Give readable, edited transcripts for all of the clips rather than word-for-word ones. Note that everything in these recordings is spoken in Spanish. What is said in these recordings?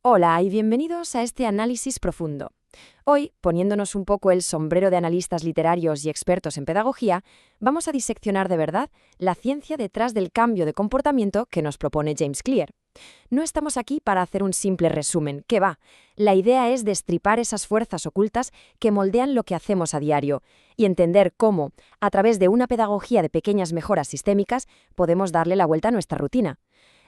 Hola y bienvenidos a este análisis profundo. Hoy, poniéndonos un poco el sombrero de analistas literarios y expertos en pedagogía, vamos a diseccionar de verdad la ciencia detrás del cambio de comportamiento que nos propone James Clear. No estamos aquí para hacer un simple resumen, ¿qué va? La idea es destripar esas fuerzas ocultas que moldean lo que hacemos a diario y entender cómo, a través de una pedagogía de pequeñas mejoras sistémicas, podemos darle la vuelta a nuestra rutina.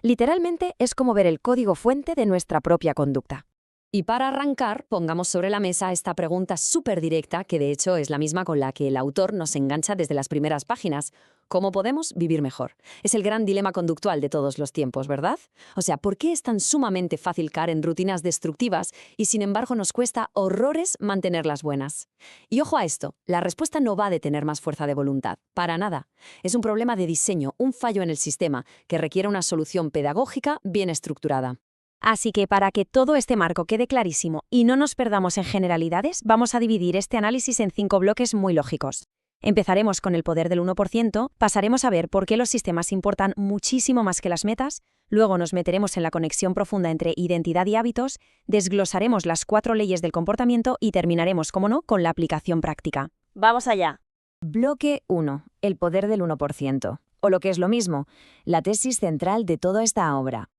Literalmente es como ver el código fuente de nuestra propia conducta. Y para arrancar, pongamos sobre la mesa esta pregunta súper directa, que de hecho es la misma con la que el autor nos engancha desde las primeras páginas. ¿Cómo podemos vivir mejor? Es el gran dilema conductual de todos los tiempos, ¿verdad? O sea, ¿por qué es tan sumamente fácil caer en rutinas destructivas y sin embargo nos cuesta horrores mantenerlas buenas? Y ojo a esto, la respuesta no va de tener más fuerza de voluntad, para nada. Es un problema de diseño, un fallo en el sistema, que requiere una solución pedagógica bien estructurada. Así que para que todo este marco quede clarísimo y no nos perdamos en generalidades, vamos a dividir este análisis en 5 bloques muy lógicos. Empezaremos con el poder del 1%, pasaremos a ver por qué los sistemas importan muchísimo más que las metas, luego nos meteremos en la conexión profunda entre identidad y hábitos, desglosaremos las 4 leyes del comportamiento y terminaremos, como no, con la aplicación práctica. ¡Vamos allá! Bloque 1. El poder del 1%. O lo que es lo mismo, la tesis central de toda esta obra.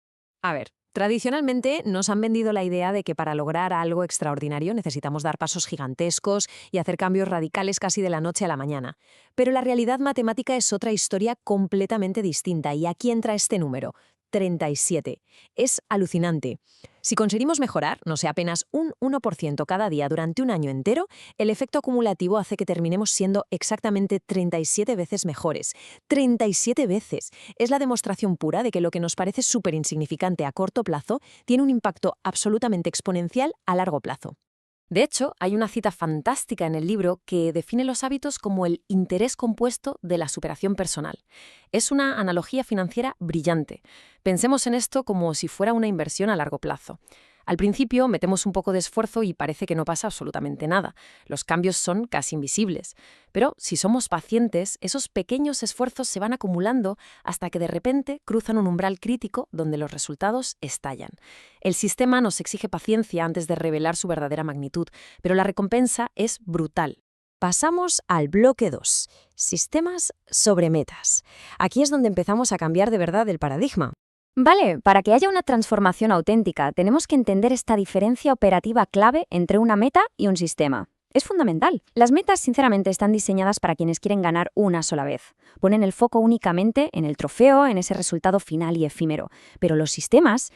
A ver, tradicionalmente nos han vendido la idea de que para lograr algo extraordinario necesitamos dar pasos gigantescos y hacer cambios radicales casi de la noche a la mañana. Pero la realidad matemática es otra historia completamente distinta y aquí entra este número, 37. Es alucinante. Si conseguimos mejorar, no sé, apenas un 1% cada día durante un año entero, el efecto acumulativo hace que terminemos siendo exactamente 37 veces mejores. 37 veces. Es la demostración pura de que lo que nos parece súper insignificante a corto plazo tiene un impacto absolutamente exponencial a largo plazo. De hecho, hay una cita fantástica en el libro que define los hábitos como el interés compuesto de la superación personal. Es una analogía financiera brillante. Pensemos en esto como si fuera una inversión a largo plazo. Al principio metemos un poco de esfuerzo y parece que no pasa absolutamente nada. Los cambios son casi invisibles. Pero si somos pacientes, esos pequeños esfuerzos se van acumulando hasta que de repente cruzan un umbral crítico donde los resultados estallan. El sistema nos exige paciencia antes de revelar su verdadera magnitud, pero la recompensa es brutal. Pasamos al bloque 2. Sistemas sobre metas. Aquí es donde empezamos a cambiar de verdad el paradigma. Vale, para que haya una transformación auténtica, tenemos que entender esta diferencia operativa clave entre una meta y un sistema. Es fundamental. Las metas, sinceramente, están diseñadas para quienes quieren ganar una sola vez. Ponen el foco únicamente en el trofeo, en ese resultado final y efímero. Pero los sistemas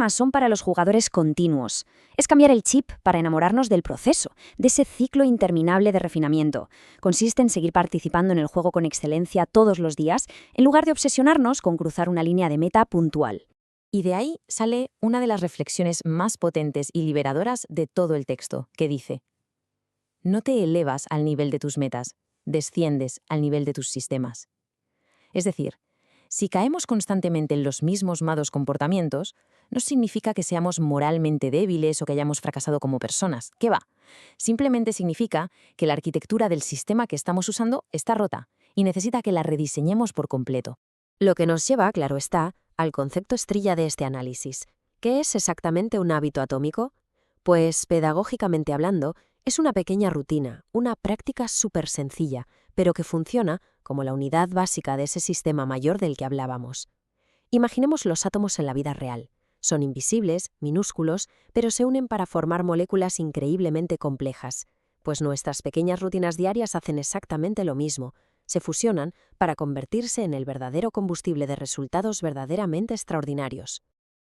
son para los jugadores continuos. Es cambiar el chip para enamorarnos del proceso, de ese ciclo interminable de refinamiento. Consiste en seguir participando en el juego con excelencia todos los días, en lugar de obsesionarnos con cruzar una línea de meta puntual. Y de ahí sale una de las reflexiones más potentes y liberadoras de todo el texto, que dice: no te elevas al nivel de tus metas, desciendes al nivel de tus sistemas. Es decir, si caemos constantemente en los mismos malos comportamientos, no significa que seamos moralmente débiles o que hayamos fracasado como personas. ¿Qué va? Simplemente significa que la arquitectura del sistema que estamos usando está rota y necesita que la rediseñemos por completo. Lo que nos lleva, claro está, al concepto estrella de este análisis. ¿Qué es exactamente un hábito atómico? Pues, pedagógicamente hablando, es una pequeña rutina, una práctica súper sencilla, pero que funciona como la unidad básica de ese sistema mayor del que hablábamos. Imaginemos los átomos en la vida real. Son invisibles, minúsculos, pero se unen para formar moléculas increíblemente complejas. Pues nuestras pequeñas rutinas diarias hacen exactamente lo mismo. Se fusionan para convertirse en el verdadero combustible de resultados verdaderamente extraordinarios.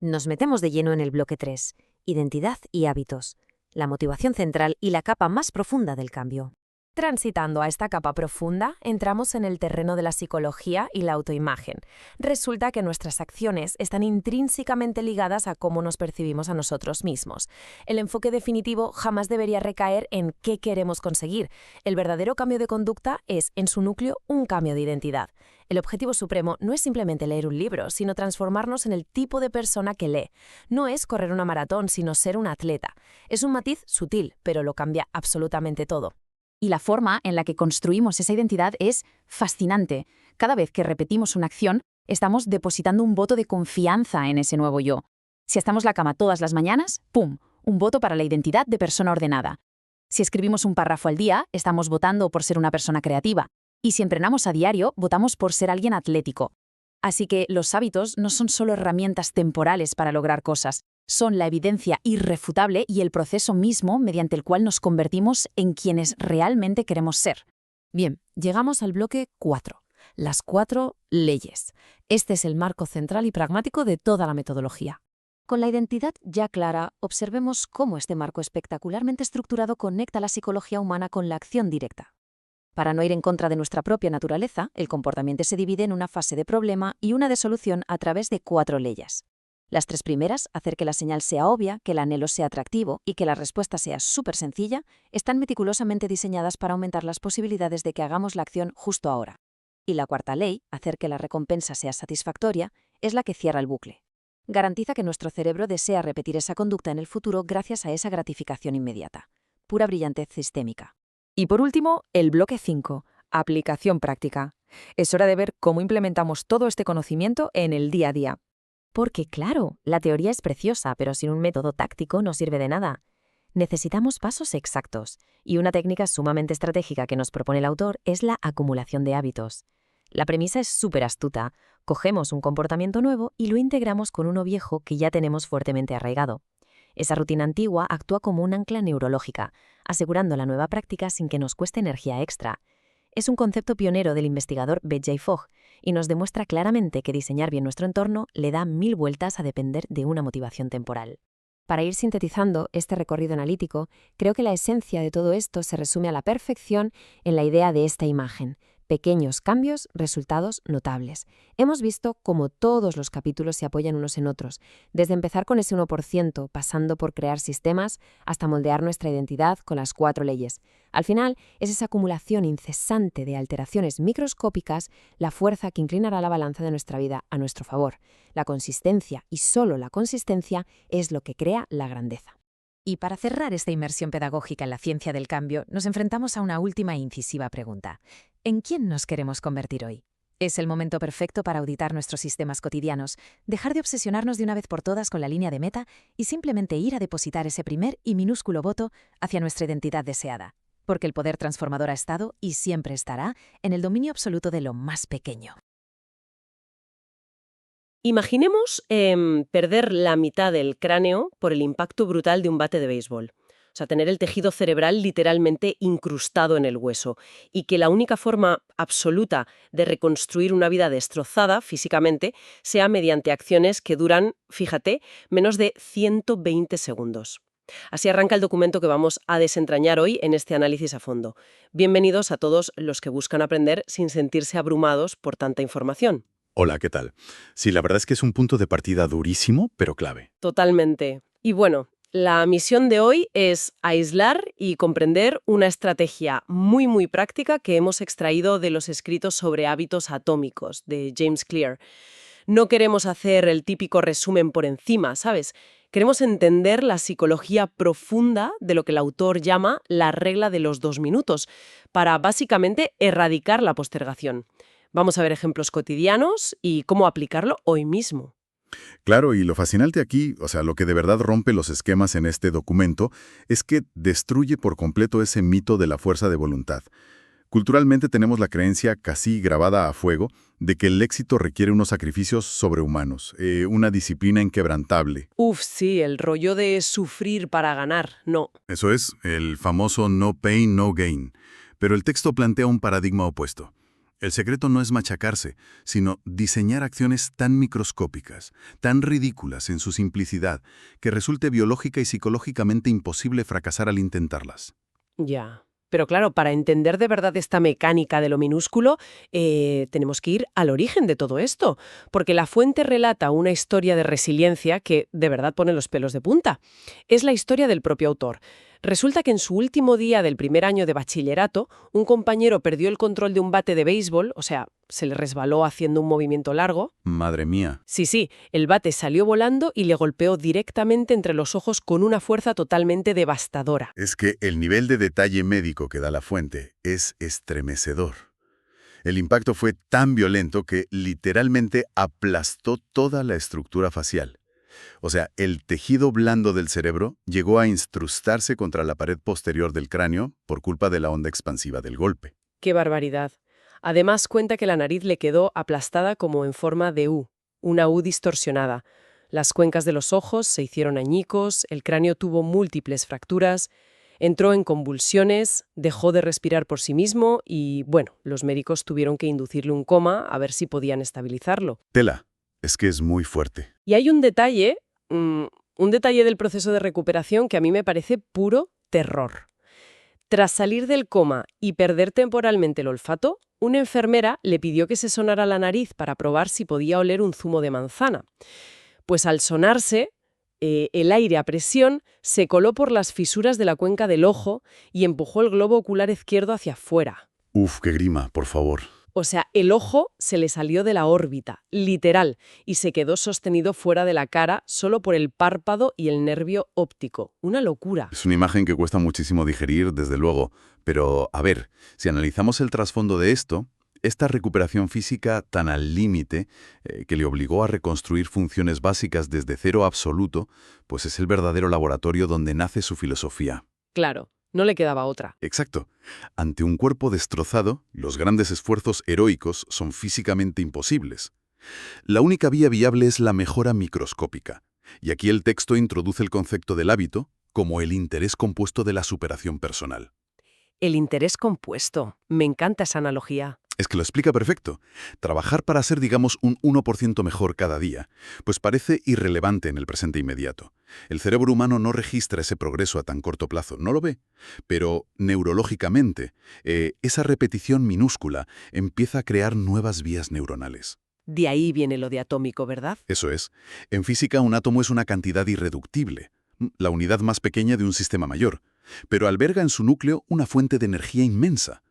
Nos metemos de lleno en el bloque 3, identidad y hábitos. La motivación central y la capa más profunda del cambio. Transitando a esta capa profunda, entramos en el terreno de la psicología y la autoimagen. Resulta que nuestras acciones están intrínsecamente ligadas a cómo nos percibimos a nosotros mismos. El enfoque definitivo jamás debería recaer en qué queremos conseguir. El verdadero cambio de conducta es, en su núcleo, un cambio de identidad. El objetivo supremo no es simplemente leer un libro, sino transformarnos en el tipo de persona que lee. No es correr una maratón, sino ser un atleta. Es un matiz sutil, pero lo cambia absolutamente todo. Y la forma en la que construimos esa identidad es fascinante. Cada vez que repetimos una acción, estamos depositando un voto de confianza en ese nuevo yo. Si estamos la cama todas las mañanas, ¡pum!, un voto para la identidad de persona ordenada. Si escribimos un párrafo al día, estamos votando por ser una persona creativa. Y si entrenamos a diario, votamos por ser alguien atlético. Así que los hábitos no son solo herramientas temporales para lograr cosas, son la evidencia irrefutable y el proceso mismo mediante el cual nos convertimos en quienes realmente queremos ser. Bien, llegamos al bloque 4, las 4 leyes. Este es el marco central y pragmático de toda la metodología. Con la identidad ya clara, observemos cómo este marco espectacularmente estructurado conecta la psicología humana con la acción directa. Para no ir en contra de nuestra propia naturaleza, el comportamiento se divide en una fase de problema y una de solución a través de 4 leyes. Las 3 primeras, hacer que la señal sea obvia, que el anhelo sea atractivo y que la respuesta sea súper sencilla, están meticulosamente diseñadas para aumentar las posibilidades de que hagamos la acción justo ahora. Y la 4ª ley, hacer que la recompensa sea satisfactoria, es la que cierra el bucle. Garantiza que nuestro cerebro desea repetir esa conducta en el futuro gracias a esa gratificación inmediata. Pura brillantez sistémica. Y por último, el bloque 5, aplicación práctica. Es hora de ver cómo implementamos todo este conocimiento en el día a día. Porque claro, la teoría es preciosa, pero sin un método táctico no sirve de nada. Necesitamos pasos exactos, y una técnica sumamente estratégica que nos propone el autor es la acumulación de hábitos. La premisa es súper astuta. Cogemos un comportamiento nuevo y lo integramos con uno viejo que ya tenemos fuertemente arraigado. Esa rutina antigua actúa como un ancla neurológica, asegurando la nueva práctica sin que nos cueste energía extra. Es un concepto pionero del investigador B.J. Fogg y nos demuestra claramente que diseñar bien nuestro entorno le da 1000 vueltas a depender de una motivación temporal. Para ir sintetizando este recorrido analítico, creo que la esencia de todo esto se resume a la perfección en la idea de esta imagen. Pequeños cambios, resultados notables. Hemos visto cómo todos los capítulos se apoyan unos en otros, desde empezar con ese 1%, pasando por crear sistemas, hasta moldear nuestra identidad con las 4 leyes. Al final, es esa acumulación incesante de alteraciones microscópicas la fuerza que inclinará la balanza de nuestra vida a nuestro favor. La consistencia, y solo la consistencia, es lo que crea la grandeza. Y para cerrar esta inmersión pedagógica en la ciencia del cambio, nos enfrentamos a una última e incisiva pregunta. ¿En quién nos queremos convertir hoy? Es el momento perfecto para auditar nuestros sistemas cotidianos, dejar de obsesionarnos de una vez por todas con la línea de meta y simplemente ir a depositar ese primer y minúsculo voto hacia nuestra identidad deseada. Porque el poder transformador ha estado y siempre estará en el dominio absoluto de lo más pequeño. Imaginemos perder la mitad del cráneo por el impacto brutal de un bate de béisbol. O sea, tener el tejido cerebral literalmente incrustado en el hueso y que la única forma absoluta de reconstruir una vida destrozada físicamente sea mediante acciones que duran, fíjate, menos de 120 segundos. Así arranca el documento que vamos a desentrañar hoy en este análisis a fondo. Bienvenidos a todos los que buscan aprender sin sentirse abrumados por tanta información. Hola, ¿qué tal? Sí, la verdad es que es un punto de partida durísimo, pero clave. Totalmente. Y bueno, la misión de hoy es aislar y comprender una estrategia muy práctica que hemos extraído de los escritos sobre hábitos atómicos de James Clear. No queremos hacer el típico resumen por encima, ¿sabes? Queremos entender la psicología profunda de lo que el autor llama la regla de los 2 minutos, para básicamente erradicar la postergación. Vamos a ver ejemplos cotidianos y cómo aplicarlo hoy mismo. Claro, y lo fascinante aquí, o sea, lo que de verdad rompe los esquemas en este documento, es que destruye por completo ese mito de la fuerza de voluntad. Culturalmente tenemos la creencia casi grabada a fuego de que el éxito requiere unos sacrificios sobrehumanos, una disciplina inquebrantable. Sí, el rollo de sufrir para ganar, no. Eso es, el famoso no pain, no gain. Pero el texto plantea un paradigma opuesto. El secreto no es machacarse, sino diseñar acciones tan microscópicas, tan ridículas en su simplicidad, que resulte biológica y psicológicamente imposible fracasar al intentarlas. Ya. Pero claro, para entender de verdad esta mecánica de lo minúsculo, tenemos que ir al origen de todo esto, porque la fuente relata una historia de resiliencia que de verdad pone los pelos de punta. Es la historia del propio autor. Resulta que en su último día del primer año de bachillerato, un compañero perdió el control de un bate de béisbol, o sea, se le resbaló haciendo un movimiento largo. Madre mía. Sí, el bate salió volando y le golpeó directamente entre los ojos con una fuerza totalmente devastadora. Es que el nivel de detalle médico que da la fuente es estremecedor. El impacto fue tan violento que literalmente aplastó toda la estructura facial. O sea, el tejido blando del cerebro llegó a incrustarse contra la pared posterior del cráneo por culpa de la onda expansiva del golpe. ¡Qué barbaridad! Además, cuenta que la nariz le quedó aplastada como en forma de U, una U distorsionada. Las cuencas de los ojos se hicieron añicos, el cráneo tuvo múltiples fracturas, entró en convulsiones, dejó de respirar por sí mismo y, bueno, los médicos tuvieron que inducirle un coma a ver si podían estabilizarlo. Tela, es que es muy fuerte. Y hay un detalle del proceso de recuperación que a mí me parece puro terror. Tras salir del coma y perder temporalmente el olfato, una enfermera le pidió que se sonara la nariz para probar si podía oler un zumo de manzana. Pues al sonarse, el aire a presión se coló por las fisuras de la cuenca del ojo y empujó el globo ocular izquierdo hacia afuera. Uf, qué grima, por favor. O sea, el ojo se le salió de la órbita, literal, y se quedó sostenido fuera de la cara solo por el párpado y el nervio óptico. Una locura. Es una imagen que cuesta muchísimo digerir, desde luego. Pero, a ver, si analizamos el trasfondo de esto, esta recuperación física tan al límite, que le obligó a reconstruir funciones básicas desde cero absoluto, pues es el verdadero laboratorio donde nace su filosofía. Claro, no le quedaba otra. Exacto. Ante un cuerpo destrozado, los grandes esfuerzos heroicos son físicamente imposibles. La única vía viable es la mejora microscópica. Y aquí el texto introduce el concepto del hábito como el interés compuesto de la superación personal. El interés compuesto. Me encanta esa analogía. Es que lo explica perfecto. Trabajar para ser, digamos, un 1% mejor cada día, pues parece irrelevante en el presente inmediato. El cerebro humano no registra ese progreso a tan corto plazo, no lo ve. Pero neurológicamente, esa repetición minúscula empieza a crear nuevas vías neuronales. De ahí viene lo de atómico, ¿verdad? Eso es. En física, un átomo es una cantidad irreductible, la unidad más pequeña de un sistema mayor, pero alberga en su núcleo una fuente de energía inmensa.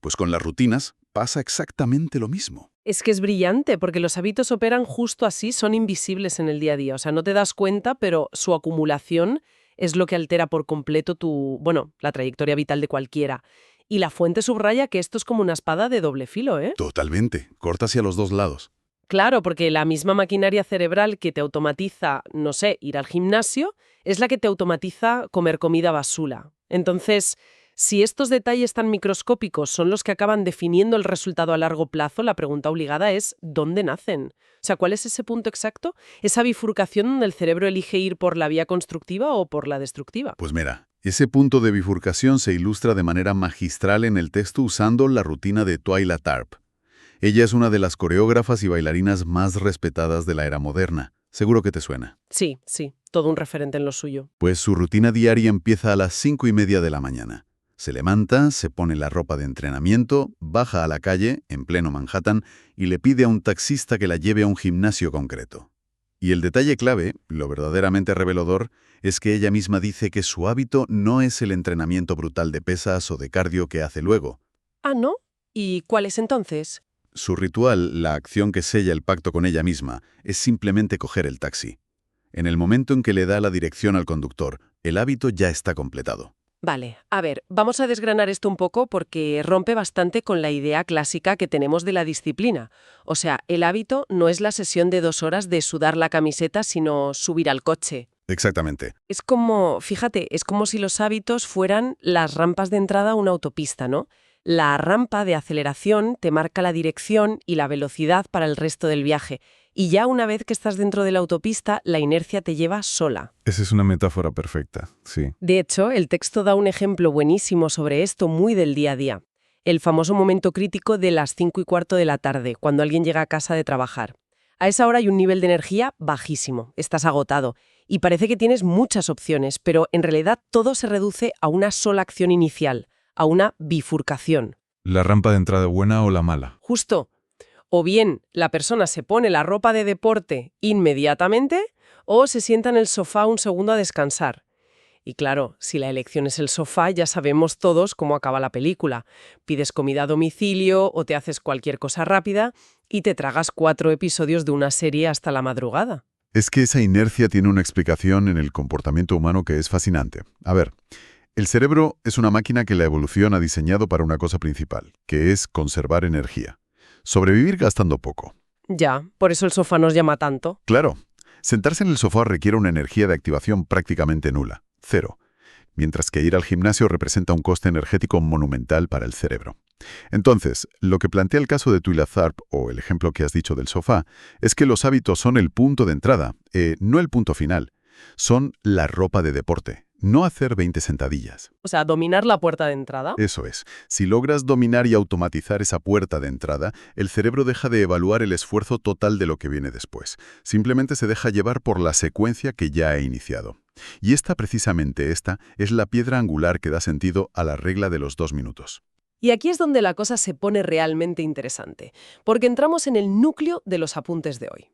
Pues con las rutinas pasa exactamente lo mismo. Es que es brillante, porque los hábitos operan justo así, son invisibles en el día a día. O sea, no te das cuenta, pero su acumulación es lo que altera por completo la trayectoria vital de cualquiera. Y la fuente subraya que esto es como una espada de doble filo, ¿eh? Totalmente. Corta hacia los dos lados. Claro, porque la misma maquinaria cerebral que te automatiza, no sé, ir al gimnasio, es la que te automatiza comer comida basura. Entonces, si estos detalles tan microscópicos son los que acaban definiendo el resultado a largo plazo, la pregunta obligada es ¿dónde nacen? O sea, ¿cuál es ese punto exacto? ¿Esa bifurcación donde el cerebro elige ir por la vía constructiva o por la destructiva? Pues mira, ese punto de bifurcación se ilustra de manera magistral en el texto usando la rutina de Twyla Tharp. Ella es una de las coreógrafas y bailarinas más respetadas de la era moderna. Seguro que te suena. Sí, todo un referente en lo suyo. Pues su rutina diaria empieza a las 5:30 de la mañana. Se levanta, se pone la ropa de entrenamiento, baja a la calle, en pleno Manhattan, y le pide a un taxista que la lleve a un gimnasio concreto. Y el detalle clave, lo verdaderamente revelador, es que ella misma dice que su hábito no es el entrenamiento brutal de pesas o de cardio que hace luego. Ah, ¿no? ¿Y cuál es entonces? Su ritual, la acción que sella el pacto con ella misma, es simplemente coger el taxi. En el momento en que le da la dirección al conductor, el hábito ya está completado. Vale, a ver, vamos a desgranar esto un poco porque rompe bastante con la idea clásica que tenemos de la disciplina. O sea, el hábito no es la sesión de 2 horas de sudar la camiseta, sino subir al coche. Exactamente. Es como, fíjate, es como si los hábitos fueran las rampas de entrada a una autopista, ¿no? La rampa de aceleración te marca la dirección y la velocidad para el resto del viaje. Y ya una vez que estás dentro de la autopista, la inercia te lleva sola. Esa es una metáfora perfecta, sí. De hecho, el texto da un ejemplo buenísimo sobre esto muy del día a día. El famoso momento crítico de las 5:15 de la tarde, cuando alguien llega a casa de trabajar. A esa hora hay un nivel de energía bajísimo, estás agotado, y parece que tienes muchas opciones, pero en realidad todo se reduce a una sola acción inicial, a una bifurcación. ¿La rampa de entrada buena o la mala? Justo. O bien la persona se pone la ropa de deporte inmediatamente o se sienta en el sofá un segundo a descansar. Y claro, si la elección es el sofá, ya sabemos todos cómo acaba la película. Pides comida a domicilio o te haces cualquier cosa rápida y te tragas 4 episodios de una serie hasta la madrugada. Es que esa inercia tiene una explicación en el comportamiento humano que es fascinante. A ver, el cerebro es una máquina que la evolución ha diseñado para una cosa principal, que es conservar energía. Sobrevivir gastando poco. Ya, por eso el sofá nos llama tanto. Claro, Sentarse en el sofá requiere una energía de activación prácticamente nula, 0, mientras que ir al gimnasio representa un coste energético monumental para el cerebro. Entonces, lo que plantea el caso de Twila Tharp, o el ejemplo que has dicho del sofá, es que los hábitos son el punto de entrada, no el punto final. Son la ropa de deporte, no hacer 20 sentadillas. O sea, dominar la puerta de entrada. Eso es. Si logras dominar y automatizar esa puerta de entrada, el cerebro deja de evaluar el esfuerzo total de lo que viene después. Simplemente se deja llevar por la secuencia que ya ha iniciado. Y precisamente esta, es la piedra angular que da sentido a la regla de los 2 minutos. Y aquí es donde la cosa se pone realmente interesante, porque entramos en el núcleo de los apuntes de hoy.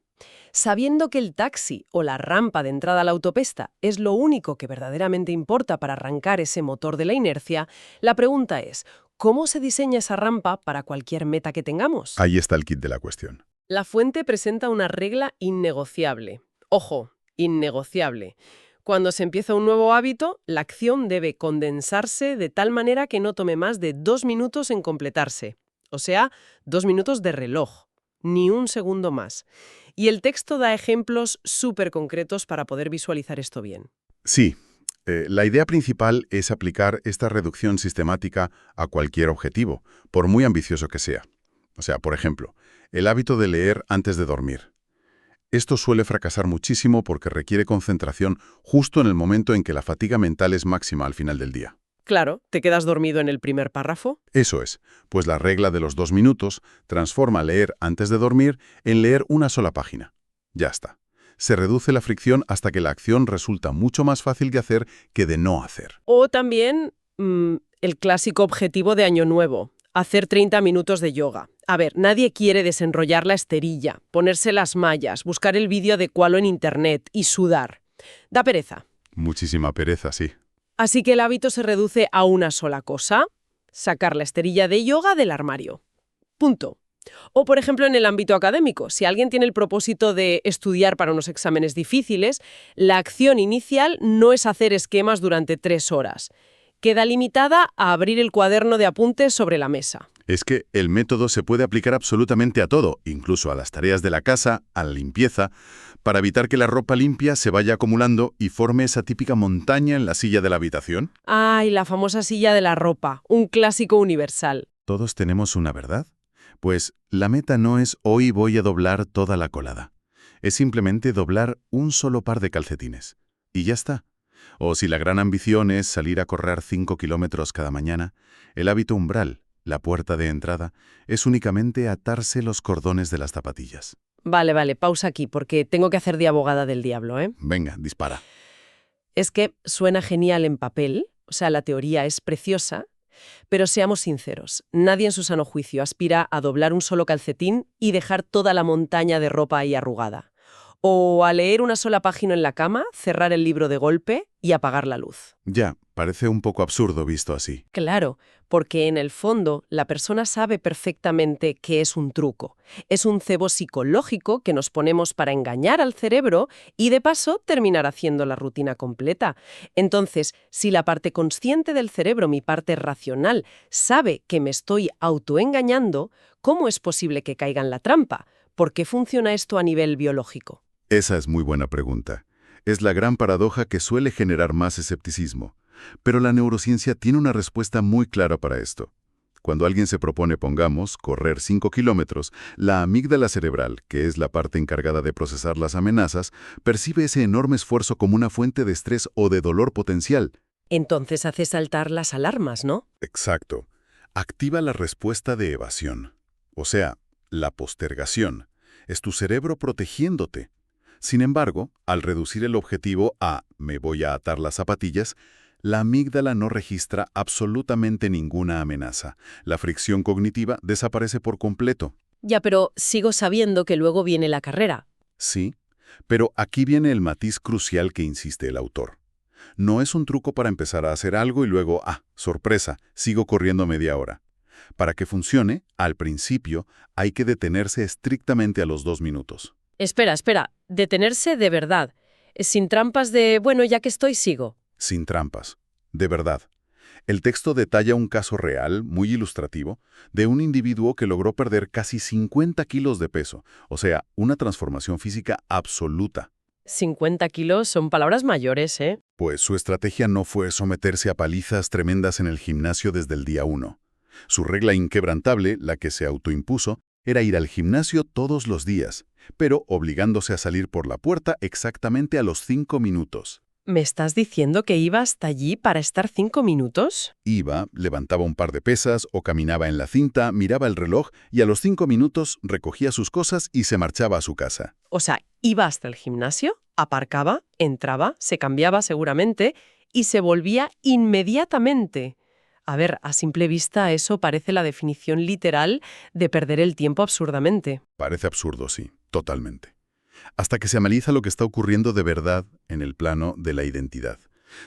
Sabiendo que el taxi o la rampa de entrada a la autopista es lo único que verdaderamente importa para arrancar ese motor de la inercia, la pregunta es, ¿cómo se diseña esa rampa para cualquier meta que tengamos? Ahí está el kit de la cuestión. La fuente presenta una regla innegociable. Ojo, innegociable. Cuando se empieza un nuevo hábito, la acción debe condensarse de tal manera que no tome más de 2 minutos en completarse. O sea, 2 minutos de reloj. Ni un segundo más. Y el texto da ejemplos súper concretos para poder visualizar esto bien. Sí, la idea principal es aplicar esta reducción sistemática a cualquier objetivo, por muy ambicioso que sea. O sea, por ejemplo, el hábito de leer antes de dormir. Esto suele fracasar muchísimo porque requiere concentración justo en el momento en que la fatiga mental es máxima al final del día. Claro, ¿te quedas dormido en el primer párrafo? Eso es, pues la regla de los 2 minutos transforma leer antes de dormir en leer una sola página. Ya está. Se reduce la fricción hasta que la acción resulta mucho más fácil de hacer que de no hacer. O también el clásico objetivo de Año Nuevo, hacer 30 minutos de yoga. A ver, nadie quiere desenrollar la esterilla, ponerse las mallas, buscar el vídeo adecuado en internet y sudar. Da pereza. Muchísima pereza, sí. Así que el hábito se reduce a una sola cosa, sacar la esterilla de yoga del armario. Punto. O, por ejemplo, en el ámbito académico, si alguien tiene el propósito de estudiar para unos exámenes difíciles, la acción inicial no es hacer esquemas durante 3 horas. Queda limitada a abrir el cuaderno de apuntes sobre la mesa. Es que el método se puede aplicar absolutamente a todo, incluso a las tareas de la casa, a la limpieza, para evitar que la ropa limpia se vaya acumulando y forme esa típica montaña en la silla de la habitación. ¡Ay, la famosa silla de la ropa! Un clásico universal. ¿Todos tenemos una verdad? Pues la meta no es hoy voy a doblar toda la colada. Es simplemente doblar un solo par de calcetines. Y ya está. O si la gran ambición es salir a correr 5 kilómetros cada mañana, el hábito umbral, la puerta de entrada, es únicamente atarse los cordones de las zapatillas. Vale, pausa aquí, porque tengo que hacer de abogada del diablo, ¿eh? Venga, dispara. Es que suena genial en papel, o sea, la teoría es preciosa, pero seamos sinceros, nadie en su sano juicio aspira a doblar un solo calcetín y dejar toda la montaña de ropa ahí arrugada. O a leer una sola página en la cama, cerrar el libro de golpe y apagar la luz. Ya, parece un poco absurdo visto así. Claro, porque en el fondo la persona sabe perfectamente que es un truco. Es un cebo psicológico que nos ponemos para engañar al cerebro y de paso terminar haciendo la rutina completa. Entonces, si la parte consciente del cerebro, mi parte racional, sabe que me estoy autoengañando, ¿cómo es posible que caiga en la trampa? ¿Por qué funciona esto a nivel biológico? Esa es muy buena pregunta. Es la gran paradoja que suele generar más escepticismo. Pero la neurociencia tiene una respuesta muy clara para esto. Cuando alguien se propone, pongamos, correr 5 kilómetros, la amígdala cerebral, que es la parte encargada de procesar las amenazas, percibe ese enorme esfuerzo como una fuente de estrés o de dolor potencial. Entonces hace saltar las alarmas, ¿no? Exacto. Activa la respuesta de evasión. O sea, la postergación. Es tu cerebro protegiéndote. Sin embargo, al reducir el objetivo a «me voy a atar las zapatillas», la amígdala no registra absolutamente ninguna amenaza. La fricción cognitiva desaparece por completo. Ya, pero sigo sabiendo que luego viene la carrera. Sí, pero aquí viene el matiz crucial que insiste el autor. No es un truco para empezar a hacer algo y luego, sorpresa, sigo corriendo media hora. Para que funcione, al principio, hay que detenerse estrictamente a los 2 minutos. Espera, detenerse de verdad. Sin trampas de, bueno, ya que estoy, sigo. Sin trampas. De verdad. El texto detalla un caso real, muy ilustrativo, de un individuo que logró perder casi 50 kilos de peso, o sea, una transformación física absoluta. 50 kilos son palabras mayores, ¿eh? Pues su estrategia no fue someterse a palizas tremendas en el gimnasio desde el día 1. Su regla inquebrantable, la que se autoimpuso, era ir al gimnasio todos los días, pero obligándose a salir por la puerta exactamente a los 5 minutos. ¿Me estás diciendo que iba hasta allí para estar 5 minutos? Iba, levantaba un par de pesas o caminaba en la cinta, miraba el reloj y a los 5 minutos recogía sus cosas y se marchaba a su casa. O sea, iba hasta el gimnasio, aparcaba, entraba, se cambiaba seguramente y se volvía inmediatamente. A ver, a simple vista eso parece la definición literal de perder el tiempo absurdamente. Parece absurdo, sí, totalmente. Hasta que se analiza lo que está ocurriendo de verdad en el plano de la identidad.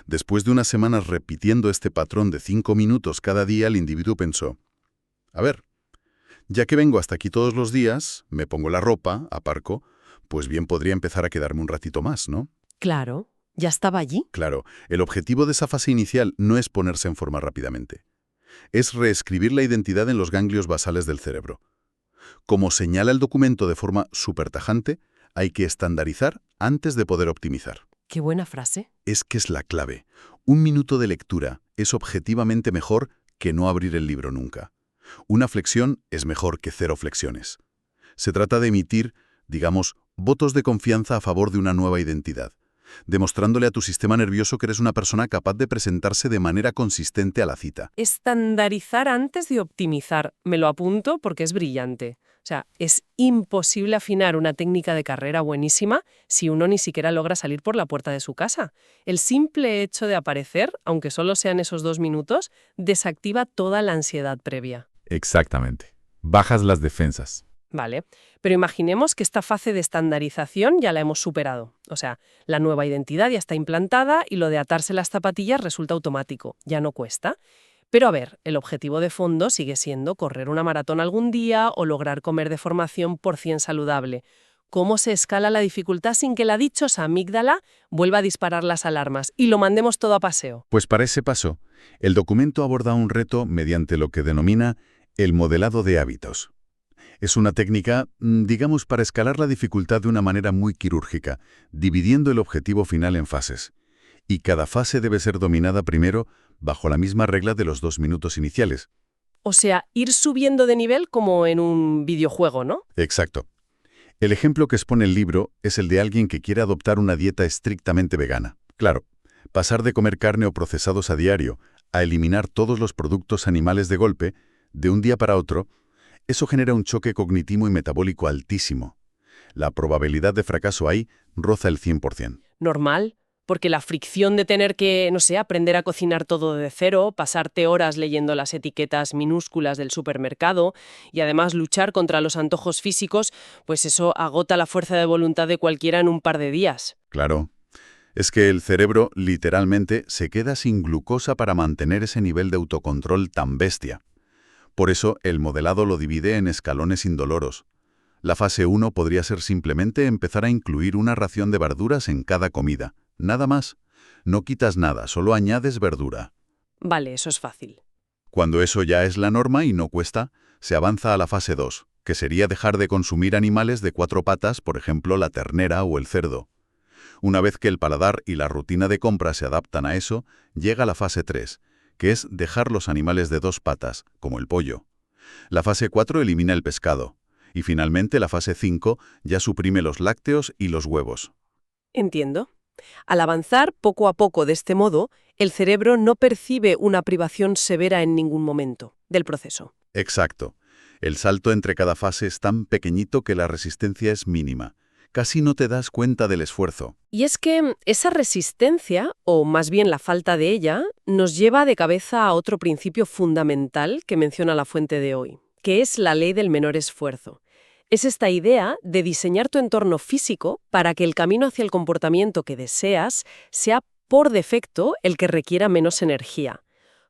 Después de unas semanas repitiendo este patrón de 5 minutos cada día, el individuo pensó, a ver, ya que vengo hasta aquí todos los días, me pongo la ropa, aparco, pues bien podría empezar a quedarme un ratito más, ¿no? Claro, ya estaba allí. Claro, el objetivo de esa fase inicial no es ponerse en forma rápidamente. Es reescribir la identidad en los ganglios basales del cerebro. Como señala el documento de forma súper tajante, hay que estandarizar antes de poder optimizar. Qué buena frase. Es que es la clave. Un minuto de lectura es objetivamente mejor que no abrir el libro nunca. Una flexión es mejor que 0 flexiones. Se trata de emitir, digamos, votos de confianza a favor de una nueva identidad, demostrándole a tu sistema nervioso que eres una persona capaz de presentarse de manera consistente a la cita. Estandarizar antes de optimizar. Me lo apunto porque es brillante. O sea, es imposible afinar una técnica de carrera buenísima si uno ni siquiera logra salir por la puerta de su casa. El simple hecho de aparecer, aunque solo sean esos 2 minutos, desactiva toda la ansiedad previa. Exactamente. Bajas las defensas. Vale, pero imaginemos que esta fase de estandarización ya la hemos superado. O sea, la nueva identidad ya está implantada y lo de atarse las zapatillas resulta automático, ya no cuesta. Pero a ver, el objetivo de fondo sigue siendo correr una maratón algún día o lograr comer de formación % saludable. ¿Cómo se escala la dificultad sin que la dichosa amígdala vuelva a disparar las alarmas y lo mandemos todo a paseo? Pues para ese paso, el documento aborda un reto mediante lo que denomina el modelado de hábitos. Es una técnica, digamos, para escalar la dificultad de una manera muy quirúrgica, dividiendo el objetivo final en fases. Y cada fase debe ser dominada primero bajo la misma regla de los 2 minutos iniciales. O sea, ir subiendo de nivel como en un videojuego, ¿no? Exacto. El ejemplo que expone el libro es el de alguien que quiere adoptar una dieta estrictamente vegana. Claro, pasar de comer carne o procesados a diario a eliminar todos los productos animales de golpe, de un día para otro, eso genera un choque cognitivo y metabólico altísimo. La probabilidad de fracaso ahí roza el 100%. Normal, porque la fricción de tener que, no sé, aprender a cocinar todo de cero, pasarte horas leyendo las etiquetas minúsculas del supermercado y además luchar contra los antojos físicos, pues eso agota la fuerza de voluntad de cualquiera en un par de días. Claro. Es que el cerebro, literalmente, se queda sin glucosa para mantener ese nivel de autocontrol tan bestia. Por eso, el modelado lo divide en escalones indoloros. La fase 1 podría ser simplemente empezar a incluir una ración de verduras en cada comida. Nada más. No quitas nada, solo añades verdura. Vale, eso es fácil. Cuando eso ya es la norma y no cuesta, se avanza a la fase 2, que sería dejar de consumir animales de 4 patas, por ejemplo la ternera o el cerdo. Una vez que el paladar y la rutina de compra se adaptan a eso, llega la fase 3, que es dejar los animales de 2 patas, como el pollo. La fase 4 elimina el pescado. Y finalmente la fase 5 ya suprime los lácteos y los huevos. Entiendo. Al avanzar poco a poco de este modo, el cerebro no percibe una privación severa en ningún momento del proceso. Exacto. El salto entre cada fase es tan pequeñito que la resistencia es mínima. Casi no te das cuenta del esfuerzo. Y es que esa resistencia, o más bien la falta de ella, nos lleva de cabeza a otro principio fundamental que menciona la fuente de hoy, que es la ley del menor esfuerzo. Es esta idea de diseñar tu entorno físico para que el camino hacia el comportamiento que deseas sea por defecto el que requiera menos energía.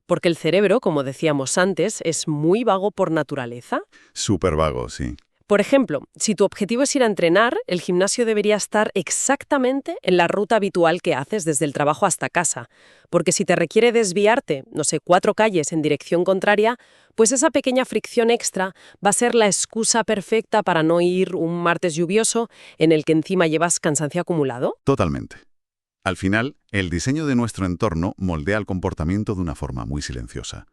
Porque el cerebro, como decíamos antes, es muy vago por naturaleza. Súper vago, sí. Por ejemplo, si tu objetivo es ir a entrenar, el gimnasio debería estar exactamente en la ruta habitual que haces desde el trabajo hasta casa, porque si te requiere desviarte, no sé, 4 calles en dirección contraria, pues esa pequeña fricción extra va a ser la excusa perfecta para no ir un martes lluvioso en el que encima llevas cansancio acumulado. Totalmente. Al final, el diseño de nuestro entorno moldea el comportamiento de una forma muy silenciosa.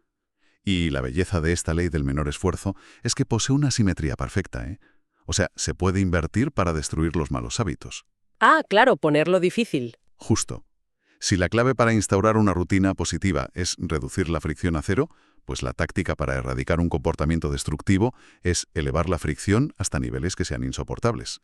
Y la belleza de esta ley del menor esfuerzo es que posee una simetría perfecta, ¿eh? O sea, se puede invertir para destruir los malos hábitos. Ah, claro, ponerlo difícil. Justo. Si la clave para instaurar una rutina positiva es reducir la fricción a cero, pues la táctica para erradicar un comportamiento destructivo es elevar la fricción hasta niveles que sean insoportables.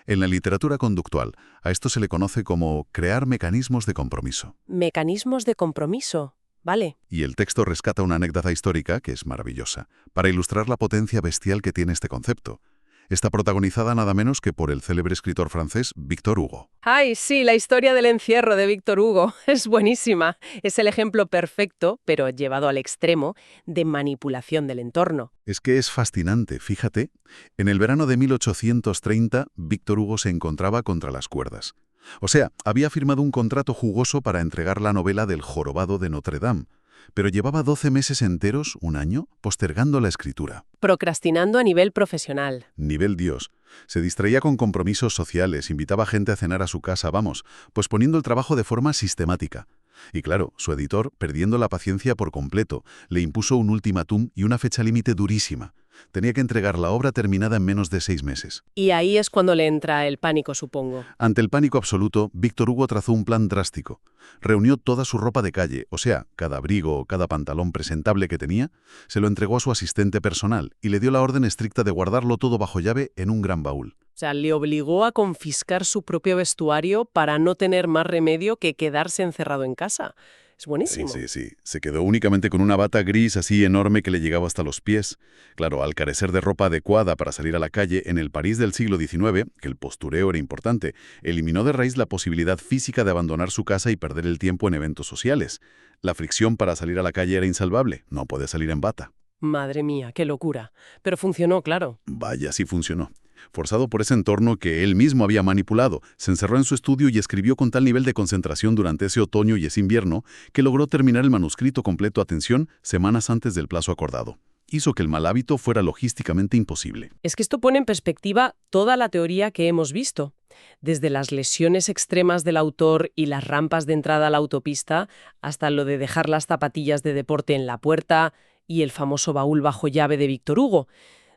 En la literatura conductual, a esto se le conoce como crear mecanismos de compromiso. Mecanismos de compromiso. Vale. Y el texto rescata una anécdota histórica que es maravillosa, para ilustrar la potencia bestial que tiene este concepto. Está protagonizada nada menos que por el célebre escritor francés Victor Hugo. Ay, sí, la historia del encierro de Víctor Hugo es buenísima. Es el ejemplo perfecto, pero llevado al extremo, de manipulación del entorno. Es que es fascinante, fíjate. En el verano de 1830, Víctor Hugo se encontraba contra las cuerdas. O sea, había firmado un contrato jugoso para entregar la novela del Jorobado de Notre Dame, pero llevaba 12 meses enteros, un año, postergando la escritura. Procrastinando a nivel profesional. Nivel Dios. Se distraía con compromisos sociales, invitaba a gente a cenar a su casa, vamos, pues poniendo el trabajo de forma sistemática. Y claro, su editor, perdiendo la paciencia por completo, le impuso un ultimátum y una fecha límite durísima. Tenía que entregar la obra terminada en menos de 6 meses. Y ahí es cuando le entra el pánico, supongo. Ante el pánico absoluto, Víctor Hugo trazó un plan drástico. Reunió toda su ropa de calle, o sea, cada abrigo o cada pantalón presentable que tenía, se lo entregó a su asistente personal y le dio la orden estricta de guardarlo todo bajo llave en un gran baúl. O sea, le obligó a confiscar su propio vestuario para no tener más remedio que quedarse encerrado en casa. Es buenísimo. Sí. Se quedó únicamente con una bata gris así enorme que le llegaba hasta los pies. Claro, al carecer de ropa adecuada para salir a la calle, en el París del siglo XIX, que el postureo era importante, eliminó de raíz la posibilidad física de abandonar su casa y perder el tiempo en eventos sociales. La fricción para salir a la calle era insalvable, no podía salir en bata. Madre mía, qué locura. Pero funcionó, claro. Vaya, sí funcionó. Forzado por ese entorno que él mismo había manipulado, se encerró en su estudio y escribió con tal nivel de concentración durante ese otoño y ese invierno que logró terminar el manuscrito completo, atención, semanas antes del plazo acordado. Hizo que el mal hábito fuera logísticamente imposible. Es que esto pone en perspectiva toda la teoría que hemos visto. Desde las lesiones extremas del autor y las rampas de entrada a la autopista, hasta lo de dejar las zapatillas de deporte en la puerta y el famoso baúl bajo llave de Víctor Hugo.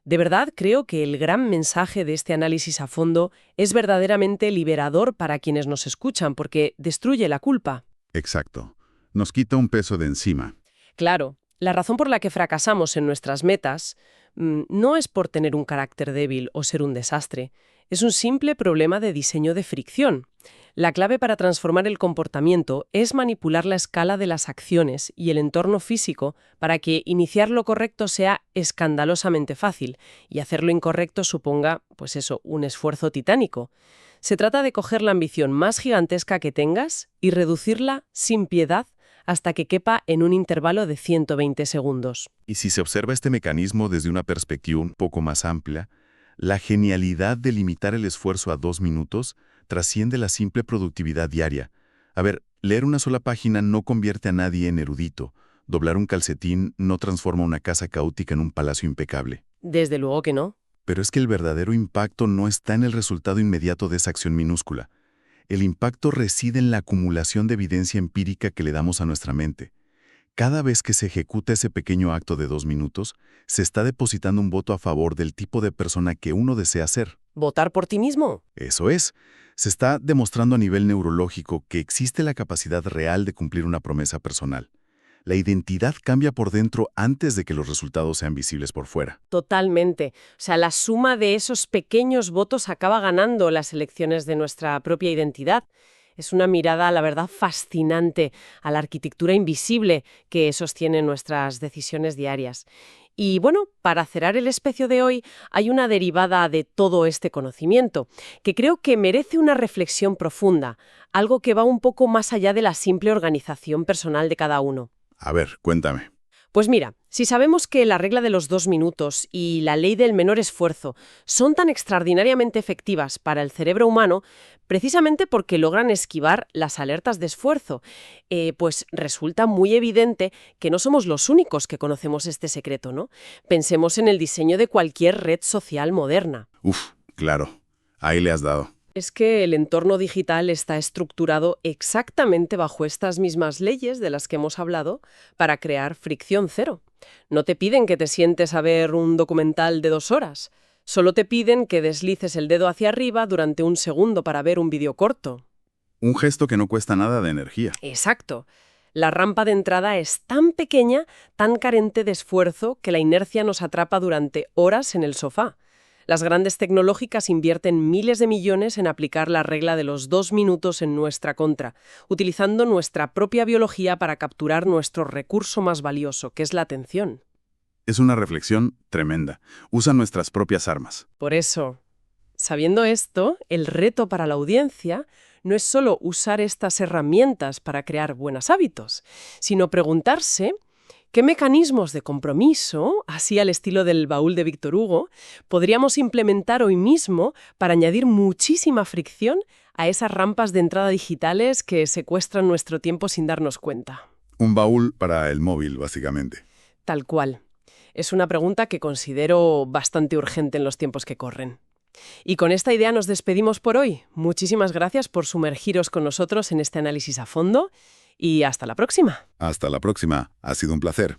De verdad, creo que el gran mensaje de este análisis a fondo es verdaderamente liberador para quienes nos escuchan, porque destruye la culpa. Exacto. Nos quita un peso de encima. Claro, la razón por la que fracasamos en nuestras metas no es por tener un carácter débil o ser un desastre. Es un simple problema de diseño de fricción. La clave para transformar el comportamiento es manipular la escala de las acciones y el entorno físico para que iniciar lo correcto sea escandalosamente fácil y hacer lo incorrecto suponga, pues eso, un esfuerzo titánico. Se trata de coger la ambición más gigantesca que tengas y reducirla sin piedad hasta que quepa en un intervalo de 120 segundos. Y si se observa este mecanismo desde una perspectiva un poco más amplia, la genialidad de limitar el esfuerzo a 2 minutos trasciende la simple productividad diaria. A ver, leer una sola página no convierte a nadie en erudito. Doblar un calcetín no transforma una casa caótica en un palacio impecable. Desde luego que no. Pero es que el verdadero impacto no está en el resultado inmediato de esa acción minúscula. El impacto reside en la acumulación de evidencia empírica que le damos a nuestra mente. Cada vez que se ejecuta ese pequeño acto de 2 minutos, se está depositando un voto a favor del tipo de persona que uno desea ser. ¿Votar por ti mismo? Eso es. Se está demostrando a nivel neurológico que existe la capacidad real de cumplir una promesa personal. La identidad cambia por dentro antes de que los resultados sean visibles por fuera. Totalmente. O sea, la suma de esos pequeños votos acaba ganando las elecciones de nuestra propia identidad. Es una mirada, la verdad, fascinante a la arquitectura invisible que sostiene nuestras decisiones diarias. Y bueno, para cerrar el especio de hoy, hay una derivada de todo este conocimiento, que creo que merece una reflexión profunda, algo que va un poco más allá de la simple organización personal de cada uno. A ver, cuéntame. Pues mira, Si sabemos que la regla de los 2 minutos y la ley del menor esfuerzo son tan extraordinariamente efectivas para el cerebro humano, precisamente porque logran esquivar las alertas de esfuerzo, pues resulta muy evidente que no somos los únicos que conocemos este secreto, ¿no? Pensemos en el diseño de cualquier red social moderna. Uf, claro. Ahí le has dado. Es que el entorno digital está estructurado exactamente bajo estas mismas leyes de las que hemos hablado para crear fricción cero. No te piden que te sientes a ver un documental de 2 horas. Solo te piden que deslices el dedo hacia arriba durante 1 segundo para ver un vídeo corto. Un gesto que no cuesta nada de energía. Exacto. La rampa de entrada es tan pequeña, tan carente de esfuerzo, que la inercia nos atrapa durante horas en el sofá. Las grandes tecnológicas invierten miles de millones en aplicar la regla de los 2 minutos en nuestra contra, utilizando nuestra propia biología para capturar nuestro recurso más valioso, que es la atención. Es una reflexión tremenda. Usan nuestras propias armas. Por eso, sabiendo esto, el reto para la audiencia no es solo usar estas herramientas para crear buenos hábitos, sino preguntarse ¿qué mecanismos de compromiso, así al estilo del baúl de Víctor Hugo, podríamos implementar hoy mismo para añadir muchísima fricción a esas rampas de entrada digitales que secuestran nuestro tiempo sin darnos cuenta? Un baúl para el móvil, básicamente. Tal cual. Es una pregunta que considero bastante urgente en los tiempos que corren. Y con esta idea nos despedimos por hoy. Muchísimas gracias por sumergiros con nosotros en este análisis a fondo y hasta la próxima. Hasta la próxima. Ha sido un placer.